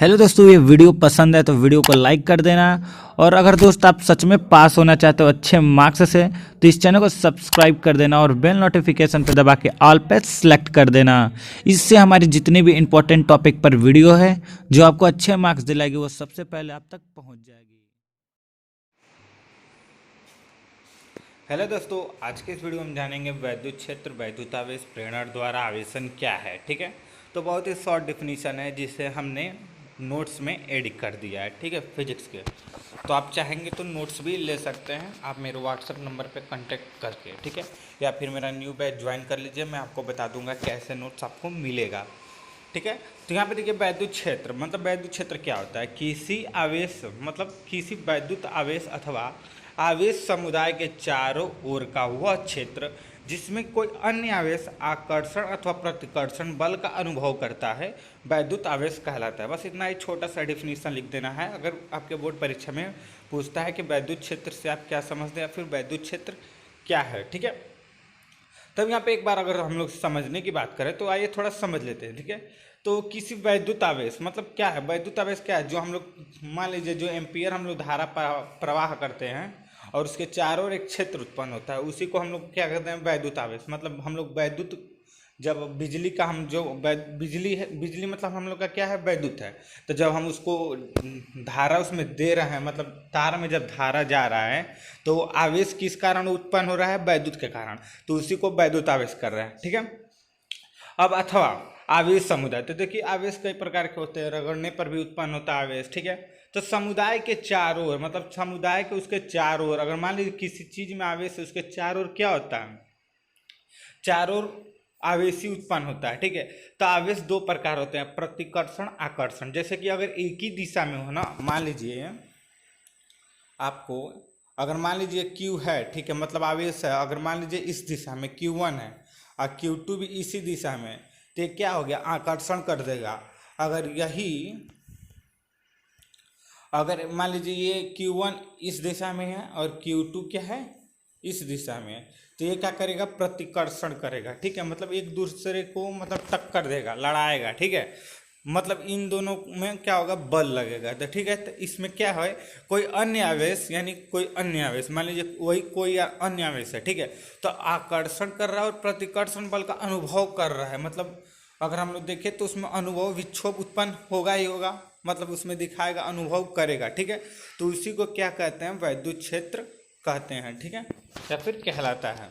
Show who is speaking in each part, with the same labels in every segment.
Speaker 1: Hello दोस्तों, ये video पसंद है तो वीडियो को लाइक कर देना। और अगर दोस्त आप सच में पास होना चाहते हो अच्छे मार्क्स से तो इस चैनल को सब्सक्राइब कर देना और बेल नोटिफिकेशन पर दबा के ऑल पे सेलेक्ट कर देना। इससे हमारी जितनी भी इंपॉर्टेंट टॉपिक पर वीडियो है जो आपको अच्छे मार्क्स दिलाएगी वो सबसे पहले आप तक पहुँच जाएगी। हेलो दोस्तों, आज के इस वीडियो में जानेंगे वैद्युत क्षेत्र, वैद्युतावेश, प्रेरणा द्वारा आवेशन क्या है। ठीक है, तो बहुत ही शॉर्ट डिफिनीशन है जिसे हमने नोट्स में ऐड कर दिया है। ठीक है, फिजिक्स के। तो आप चाहेंगे तो नोट्स भी ले सकते हैं आप मेरे व्हाट्सएप नंबर पे कांटेक्ट करके। ठीक है, या फिर मेरा न्यू बैच ज्वाइन कर लीजिए, मैं आपको बता दूंगा कैसे नोट्स आपको मिलेगा। ठीक है, तो यहाँ पे देखिए वैद्युत क्षेत्र मतलब वैद्युत क्षेत्र क्या होता है। किसी आवेश मतलब किसी वैद्युत आवेश अथवा आवेश समुदाय के चारों ओर का वह क्षेत्र जिसमें कोई अन्य आवेश आकर्षण अथवा प्रतिकर्षण बल का अनुभव करता है वैद्युत आवेश कहलाता है। बस इतना ही छोटा सा डिफिनीशन लिख देना है। अगर आपके बोर्ड परीक्षा में पूछता है कि वैद्युत क्षेत्र से आप क्या समझते हैं या फिर वैद्युत क्षेत्र क्या है। ठीक है, तब यहाँ पे एक बार अगर हम लोग समझने की बात करें तो आइए थोड़ा समझ लेते हैं। ठीक है, तो किसी वैद्युत आवेश मतलब क्या है। वैद्युत आवेश क्या है, जो हम लोग मान लीजिए जो एम्पियर हम लोग धारा प्रवाह करते हैं और उसके चारों ओर एक क्षेत्र उत्पन्न होता है, उसी को हम लोग क्या कहते हैं, वैद्युत आवेश। मतलब हम लोग वैद्युत जब बिजली का हम जो बिजली है, बिजली मतलब हम लोग का क्या है, वैद्युत है। तो जब हम उसको धारा उसमें दे रहे हैं मतलब तार में जब धारा जा रहा है तो आवेश किस कारण उत्पन्न हो रहा है, वैद्युत के कारण। तो उसी को वैद्युत आवेश कर रहे हैं। ठीक है, अब अथवा आवेश समुदाय, तो देखिए आवेश कई प्रकार के होते हैं, रगड़ने पर भी उत्पन्न होता है आवेश। ठीक है, तो समुदाय के चारों ओर मतलब समुदाय के उसके चारों ओर, अगर मान लीजिए किसी चीज में आवेश है उसके चारों ओर क्या होता है, चारों ओर आवेश ही उत्पन्न होता है। ठीक है, तो आवेश दो प्रकार होते हैं, प्रतिकर्षण, आकर्षण। जैसे कि अगर एक ही दिशा में हो ना, मान लीजिए आपको, अगर मान लीजिए Q है, ठीक है, मतलब आवेश है, अगर मान लीजिए इस दिशा में Q1 है और Q2 भी इसी दिशा में, तो ये क्या हो गया, आकर्षण कर देगा। अगर यही अगर मान लीजिए ये Q1 इस दिशा में है और Q2 क्या है, इस दिशा में है, तो ये क्या करेगा, प्रतिकर्षण करेगा। ठीक है, मतलब एक दूसरे को मतलब टक्कर देगा, लड़ाएगा। ठीक है, मतलब इन दोनों में क्या होगा, बल लगेगा। तो ठीक है, तो इसमें क्या है, कोई अन्य आवेश यानी कोई अन्य आवेश, मान लीजिए वही कोई अन्य आवेश है। ठीक है, तो आकर्षण कर रहा है और प्रतिकर्षण बल का अनुभव कर रहा है। मतलब अगर हम लोग देखें तो उसमें अनुभव विक्षोभ उत्पन्न होगा ही होगा, मतलब उसमें दिखाएगा, अनुभव करेगा। ठीक है, तो उसी को क्या कहते हैं, वैद्युत क्षेत्र कहते हैं। ठीक है, या फिर कहलाता है।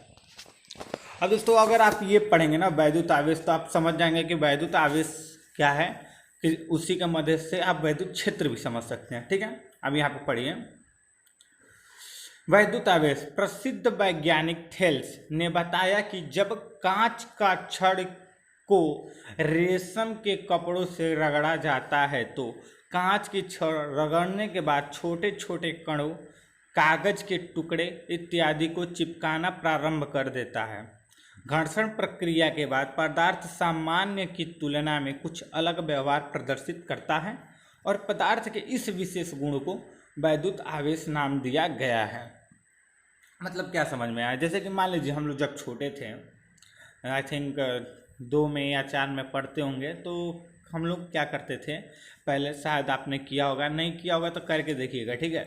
Speaker 1: अब दोस्तों अगर आप ये पढ़ेंगे ना वैद्युत आवेश, तो आप समझ जाएंगे कि वैद्युत आवेश क्या है, कि उसी के मदद से आप वैद्युत क्षेत्र भी समझ सकते हैं। ठीक है, अब यहाँ पे पढ़िए, वैद्युत आवेश। प्रसिद्ध वैज्ञानिक थेल्स ने बताया कि जब कांच का छड़ को रेशम के कपड़ों से रगड़ा जाता है तो कांच की छड़ रगड़ने के बाद छोटे छोटे कणों, कागज के टुकड़े इत्यादि को चिपकाना प्रारंभ कर देता है। घर्षण प्रक्रिया के बाद पदार्थ सामान्य की तुलना में कुछ अलग व्यवहार प्रदर्शित करता है और पदार्थ के इस विशेष गुण को वैद्युत आवेश नाम दिया गया है। मतलब क्या समझ में आया, जैसे कि मान लीजिए हम लोग जब छोटे थे, आई थिंक 2 में या 4 में पढ़ते होंगे, तो हम लोग क्या करते थे, पहले शायद आपने किया होगा, नहीं किया होगा तो करके देखिएगा। ठीक है,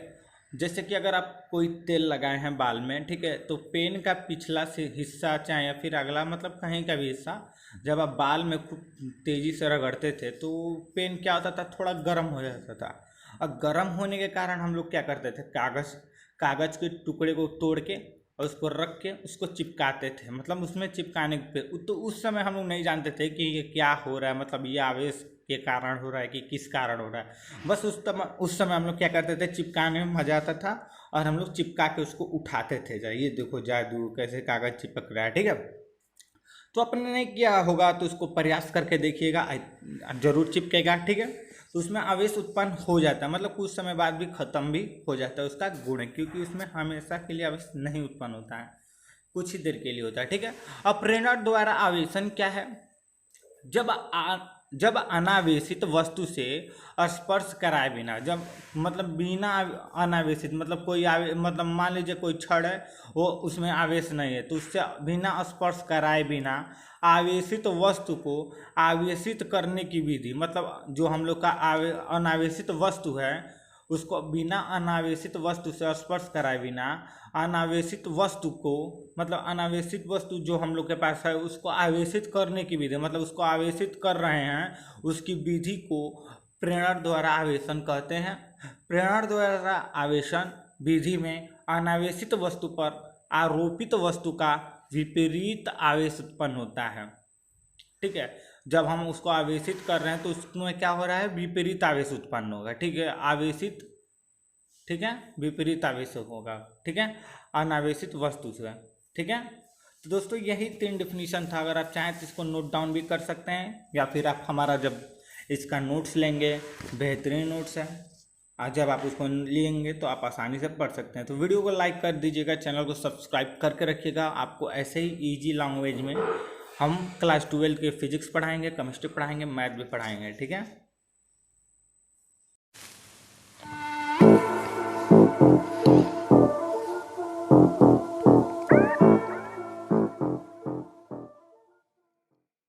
Speaker 1: जैसे कि अगर आप कोई तेल लगाए हैं बाल में, ठीक है, तो पेन का पिछला से हिस्सा चाहे या फिर अगला मतलब कहीं का भी हिस्सा जब आप बाल में खूब तेज़ी से रगड़ते थे तो पेन क्या होता था, थोड़ा गर्म हो जाता था। और गर्म होने के कारण हम लोग क्या करते थे, कागज़ के टुकड़े को तोड़ के और उसको रख के उसको चिपकाते थे। मतलब उसमें चिपकाने पे तो उस समय हम लोग नहीं जानते थे कि ये क्या हो रहा है, मतलब ये आवेश के कारण हो रहा है कि किस कारण हो रहा है। बस उस समय हम लोग क्या करते थे, चिपकाने में मजा आता था और हम लोग चिपका के उसको उठाते थे। जाइए देखो जादू कैसे कागज़ चिपक रहा है। ठीक है, तो आपने नहीं किया होगा तो उसको प्रयास करके देखिएगा, जरूर चिपकेगा। ठीक है, तो उसमें आवेश उत्पन्न हो जाता है, मतलब कुछ समय बाद भी खत्म भी हो जाता है उसका गुण, क्योंकि उसमें हमेशा के लिए आवेश नहीं उत्पन्न होता है, कुछ ही देर के लिए होता है। ठीक है, अब प्रेरणा द्वारा आवेशन क्या है, जब जब अनावेशित वस्तु से स्पर्श कराए बिना, जब मतलब बिना अनावेशित मतलब मतलब मान लीजिए कोई छड़ है, वो उसमें आवेश नहीं है, तो उससे बिना स्पर्श कराए बिना आवेशित वस्तु को आवेशित करने की विधि, मतलब जो हम लोग का अनावेशित वस्तु है उसको बिना अनावेशित वस्तु से स्पर्श कराए बिना अनावेशित वस्तु को, मतलब अनावेशित वस्तु जो हम लोग के पास है उसको आवेशित करने की विधि, मतलब उसको आवेशित कर रहे हैं उसकी विधि को प्रेरण द्वारा आवेशन कहते हैं। प्रेरण द्वारा आवेशन विधि में अनावेशित वस्तु पर आरोपित वस्तु का विपरीत आवेश उत्पन्न होता है। ठीक है, जब हम उसको आवेशित कर रहे हैं तो उसमें क्या हो रहा है, विपरीत आवेश उत्पन्न होगा। ठीक है, आवेशित, ठीक है, विपरीत आवेश होगा। ठीक है, अनावेशित वस्तु से। ठीक है, तो दोस्तों यही 3 डिफिनीशन था। अगर आप चाहें तो इसको नोट डाउन भी कर सकते हैं, या फिर आप हमारा जब इसका नोट्स लेंगे, बेहतरीन नोट्स है, आज जब आप उसको लेंगे तो आप आसानी से पढ़ सकते हैं। तो वीडियो को लाइक कर दीजिएगा, चैनल को सब्सक्राइब करके रखिएगा। आपको ऐसे ही ईजी लैंग्वेज में हम क्लास 12 के फिजिक्स पढ़ाएंगे, केमिस्ट्री पढ़ाएंगे, मैथ भी पढ़ाएंगे। ठीक है।